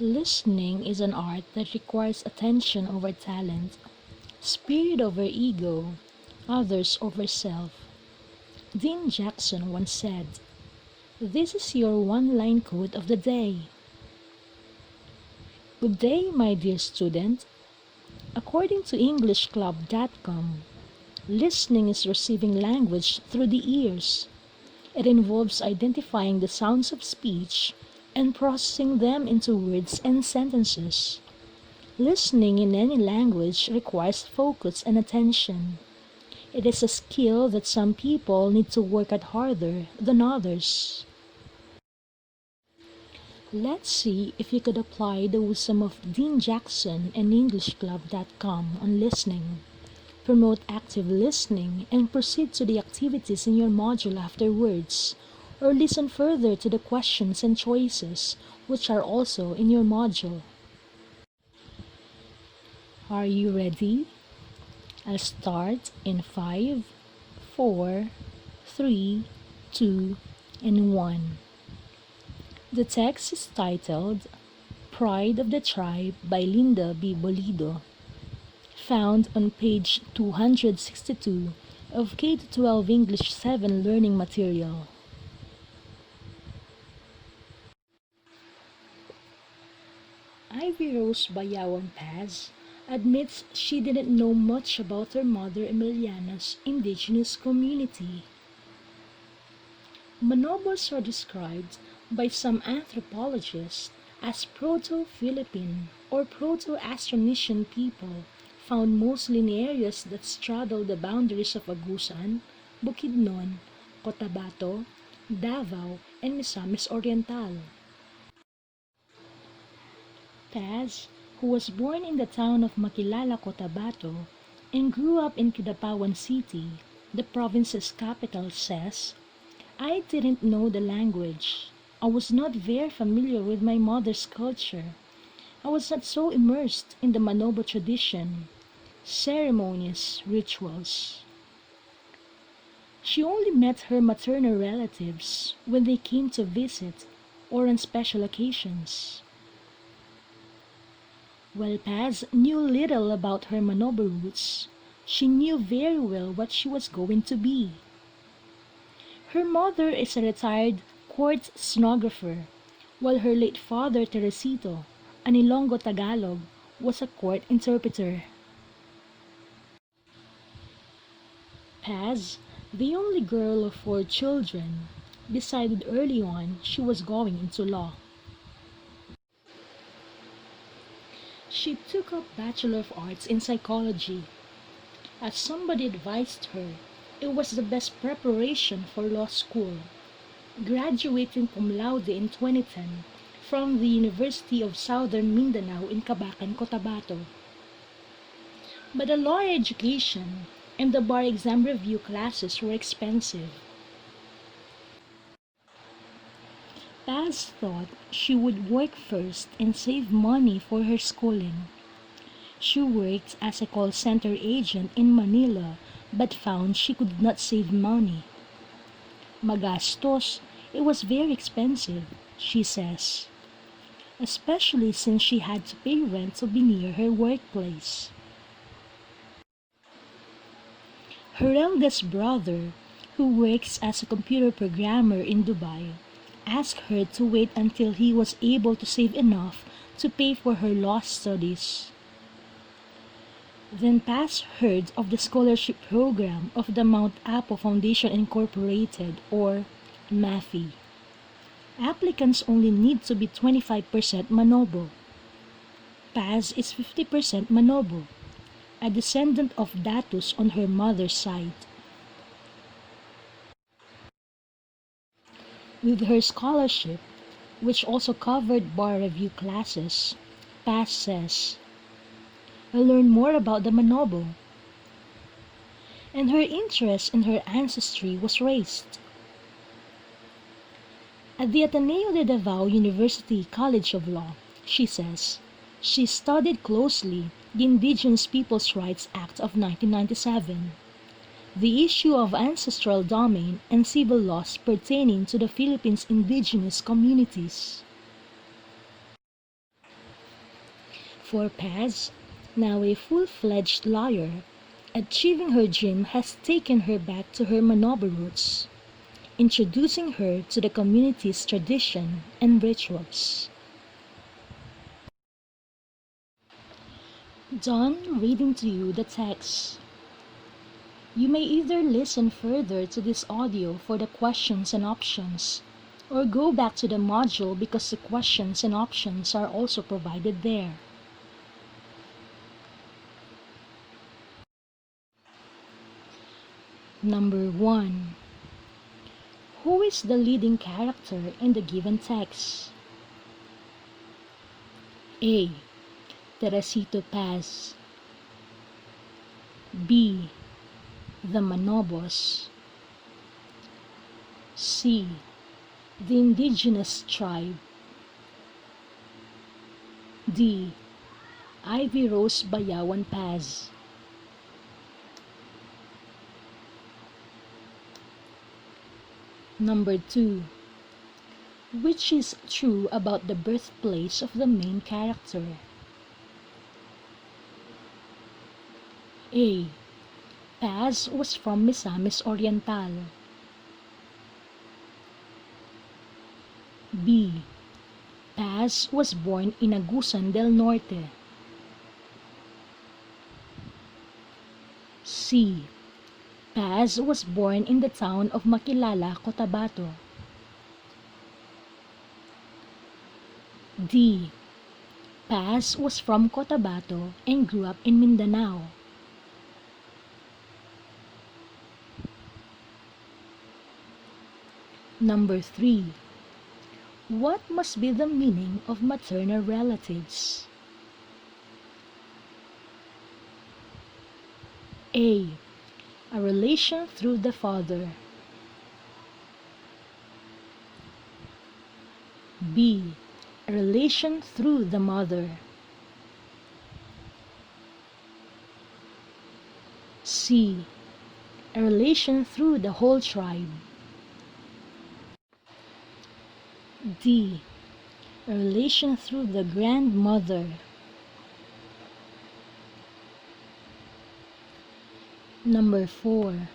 Listening is an art that requires attention over talent, spirit over ego, others over self. Dean Jackson once said, "This is your one-line quote of the day." Good day, my dear student. According to EnglishClub.com, listening is receiving language through the ears. It involves identifying the sounds of speech and processing them into words and sentences. Listening in any language requires focus and attention. It is a skill that some people need to work at harder than others. Let's see if you could apply the wisdom of Dean Jackson and EnglishClub.com on listening. Promote active listening and proceed to the activities in your module afterwards, or listen further to the questions and choices which are also in your module. Are you ready? I'll start in 5, 4, 3, 2, and 1. The text is titled Pride of the Tribe by Linda B. BOLIDO, found on page 262 of K-12 English 7 learning material. Ivy Rose Bayawang Paz admits she didn't know much about her mother Emiliana's indigenous community. Bonobos are described by some anthropologists as Proto-Philippine or Proto-Austronesian people found mostly in areas that straddle the boundaries of Agusan, Bukidnon, Cotabato, Davao, and Misamis Oriental. Paz, who was born in the town of Makilala, Cotabato, and grew up in Kidapawan City, the province's capital, says, "I didn't know the language. I was not very familiar with my mother's culture. I was not so immersed in the Manobo tradition, ceremonies, rituals." She only met her maternal relatives when they came to visit or on special occasions. While Paz knew little about her Manobo roots, she knew very well what she was going to be. Her mother is a retired court stenographer, while her late father, Teresito, an Ilonggo Tagalog, was a court interpreter. Paz, the only girl of 4 children, decided early on she was going into law. She took up Bachelor of Arts in Psychology. As somebody advised her, it was the best preparation for law school, graduating cum laude in 2010 from the University of Southern Mindanao in Cabacan, Cotabato. But the law education and the bar exam review classes were expensive. Paz thought she would work first and save money for her schooling. She worked as a call center agent in Manila but found she could not save money. Magastos, it was very expensive, she says, especially since she had to pay rent to be near her workplace. Her eldest brother, who works as a computer programmer in Dubai, asked her to wait until he was able to save enough to pay for her law studies. Then Paz heard of the scholarship program of the Mount Apo Foundation Incorporated, or MAFI. Applicants only need to be 25% Manobo. Paz is 50% Manobo, a descendant of Datus on her mother's side. With her scholarship, which also covered bar review classes, Paz says, "I learned more about the Manobo," and her interest in her ancestry was raised. At the Ateneo de Davao University College of Law, she says, she studied closely the Indigenous Peoples' Rights Act of 1997, the issue of ancestral domain and civil laws pertaining to the Philippines' indigenous communities. For Paz, now a full-fledged lawyer, achieving her dream has taken her back to her Manobo roots, introducing her to the community's tradition and rituals. Done reading to you the text. You may either listen further to this audio for the questions and options, or go back to the module because the questions and options are also provided there. Number 1. Who is the leading character in the given text? A. Teresito Paz. B. The Manobos. C. The indigenous tribe. D. Ivy Rose Bayawan Paz. Number 2. Which is true about the birthplace of the main character? A. Paz was from Misamis Oriental. B. Paz was born in Agusan del Norte. C. Paz was born in the town of Makilala, Cotabato. D. Paz was from Cotabato and grew up in Mindanao. Number 3. What must be the meaning of maternal relatives? A. A relation through the father. B. A relation through the mother. C. A relation through the whole tribe. D. A relation through the grandmother. Number 4.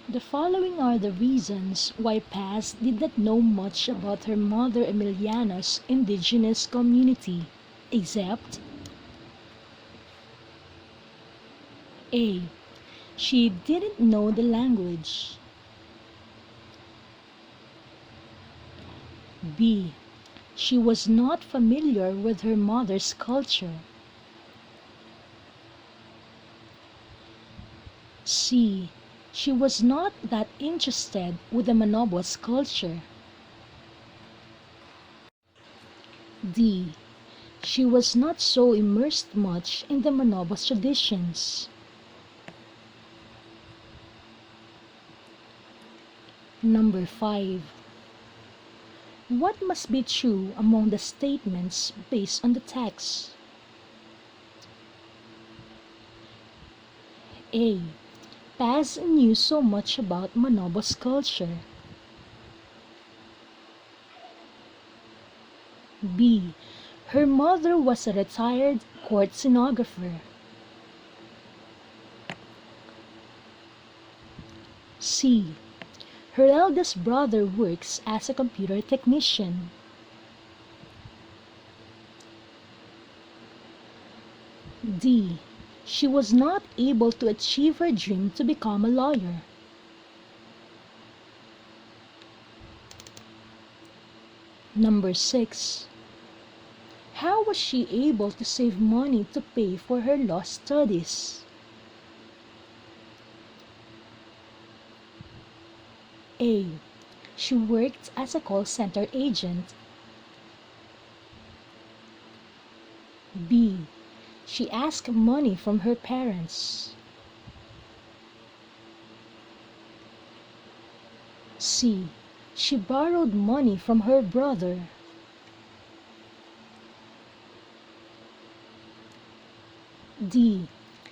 The following are the reasons why Paz did not know much about her mother Emiliana's indigenous community, except A. She didn't know the language. B. She was not familiar with her mother's culture. C. She was not that interested with the Manobos culture. D. She was not so immersed much in the Manobos traditions. Number 5. What must be true among the statements based on the text? A. Paz knew so much about Manobos culture. B. Her mother was a retired court stenographer. C. Her eldest brother works as a computer technician. D. She was not able to achieve her dream to become a lawyer. Number 6. How was she able to save money to pay for her law studies? A. She worked as a call center agent. B. She asked money from her parents. C. She borrowed money from her brother. D.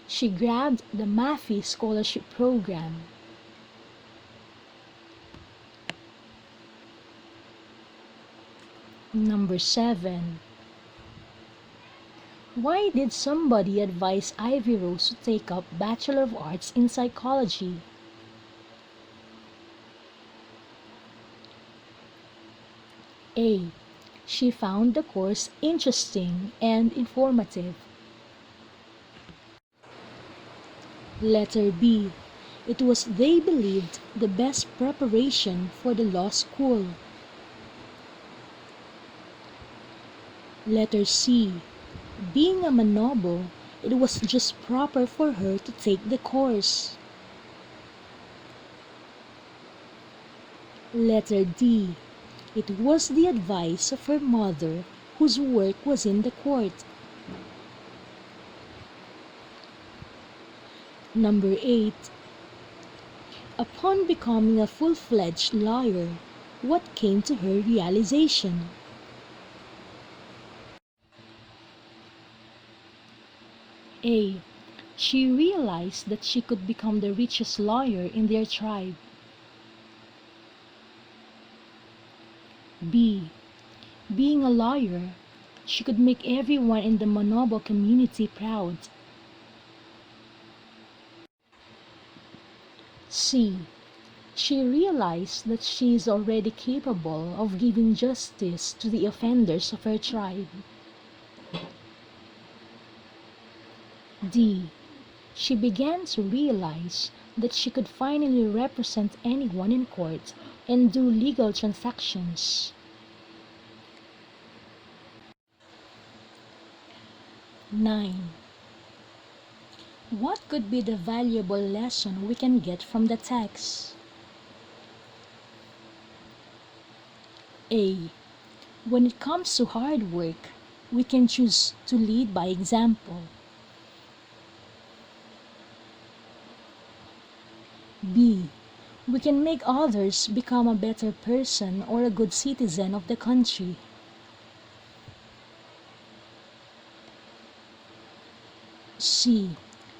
She grabbed the Mafi scholarship program. Number 7. Why did somebody advise Ivy Rose to take up Bachelor of Arts in Psychology? A. She found the course interesting and informative. Letter B. It was, they believed, the best preparation for the law school. Letter C. Being a manobo, it was just proper for her to take the course. Letter D. It was the advice of her mother, whose work was in the court. Number 8. Upon becoming a full-fledged lawyer, what came to her realization? A. She realized that she could become the richest lawyer in their tribe. B. Being a lawyer, she could make everyone in the manobo community proud. C. She realized that she is already capable of giving justice to the offenders of her tribe. D. She began to realize that she could finally represent anyone in court and do legal transactions. 9. What could be the valuable lesson we can get from the text? A. When it comes to hard work, we can choose to lead by example. B. We can make others become a better person or a good citizen of the country. C.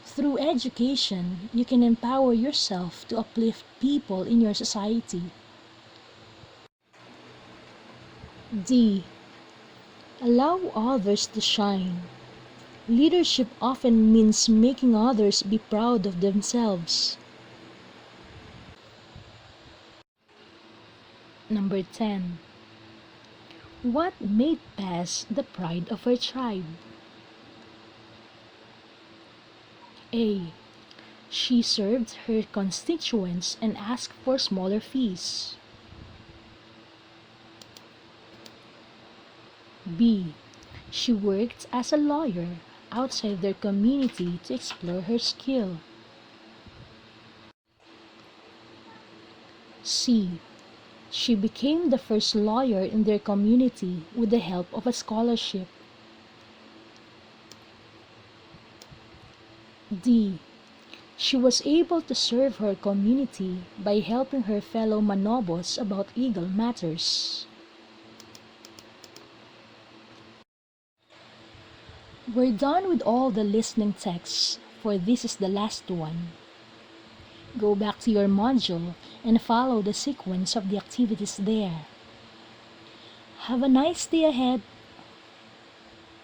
Through education, you can empower yourself to uplift people in your society. D. Allow others to shine. Leadership often means making others be proud of themselves. Number 10. What made Paz the pride of her tribe? A. She served her constituents and asked for smaller fees. B. She worked as a lawyer outside their community to explore her skill. C. She became the first lawyer in their community with the help of a scholarship. D. She was able to serve her community by helping her fellow manobos about legal matters. We're done with all the listening texts, for this is the last one. Go back to your module and follow the sequence of the activities there. Have a nice day ahead.